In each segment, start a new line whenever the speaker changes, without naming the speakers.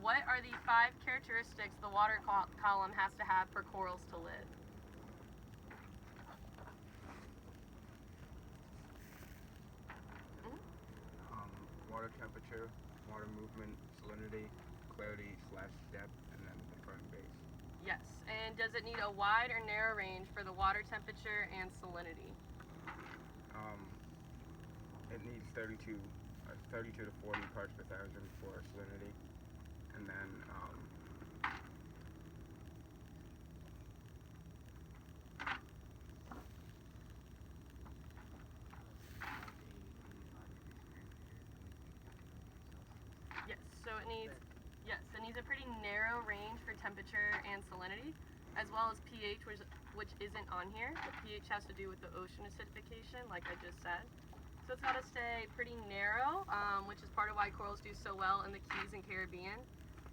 what are the 5 characteristics the water column has to have for corals to live?
Water temperature, water movement, salinity, clarity/depth, and then the current base.
Yes, and does it need a wide or narrow range for the water temperature and salinity?
It needs 32 to 40 parts per thousand for salinity, and then
it needs a pretty narrow range for temperature and salinity, as well as pH, which isn't on here. The pH has to do with the ocean acidification, like I just said. So it's got to stay pretty narrow, which is part of why corals do so well in the Keys and Caribbean.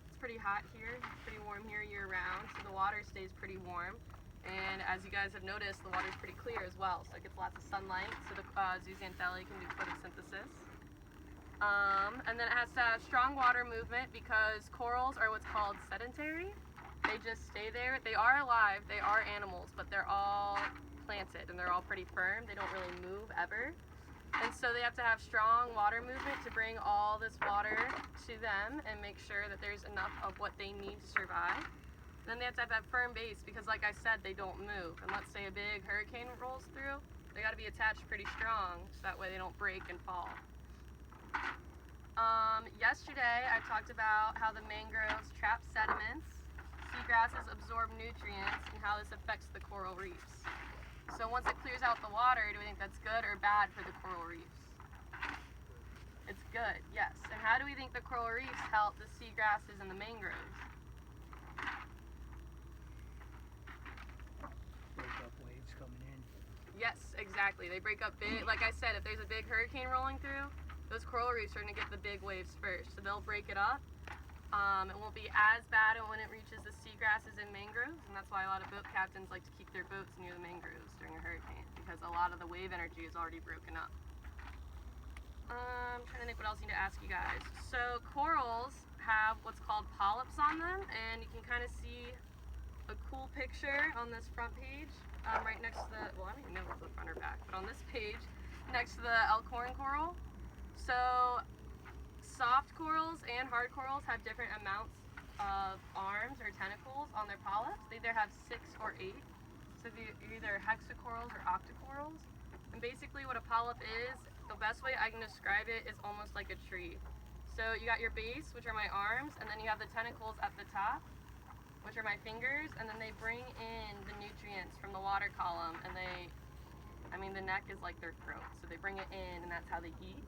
It's pretty hot here, it's pretty warm here year round, so the water stays pretty warm. And as you guys have noticed, the water is pretty clear as well, so it gets lots of sunlight, so the zooxanthellae can do photosynthesis. And then it has to have strong water movement because corals are what's called sedentary. They just stay there. They are alive, they are animals, but they're all planted and they're all pretty firm. They don't really move ever. And so they have to have strong water movement to bring all this water to them and make sure that there's enough of what they need to survive. And then they have to have that firm base because, like I said, they don't move. And let's say a big hurricane rolls through, they got to be attached pretty strong so that way they don't break and fall. Yesterday I talked about how the mangroves trap sediments, seagrasses absorb nutrients, and how this affects the coral reefs. So once it clears out the water, do we think that's good or bad for the coral reefs? It's good, yes. And how do we think the coral reefs help the seagrasses and the mangroves?
Break up waves coming in.
Yes, exactly. They break up big, like I said, if there's a big hurricane rolling through, those coral reefs are going to get the big waves first. So they'll break it up. It won't be as bad when it reaches the seagrasses and mangroves, and that's why a lot of boat captains like to keep their boats near the mangroves during a hurricane, because a lot of the wave energy is already broken up. I'm trying to think what else I need to ask you guys. So corals have what's called polyps on them, and you can kind of see a cool picture on this front page, right next to the, well, I don't even know if it's the front or back, but on this page, next to the elkhorn coral. So soft corals and hard corals have different amounts of arms or tentacles on their polyps. They either have 6 or 8. So you're either hexacorals or octocorals. And basically what a polyp is, the best way I can describe it is almost like a tree. So you got your base, which are my arms, and then you have the tentacles at the top, which are my fingers, and then they bring in the nutrients from the water column, and the neck is like their throat. So they bring it in, and that's how they eat.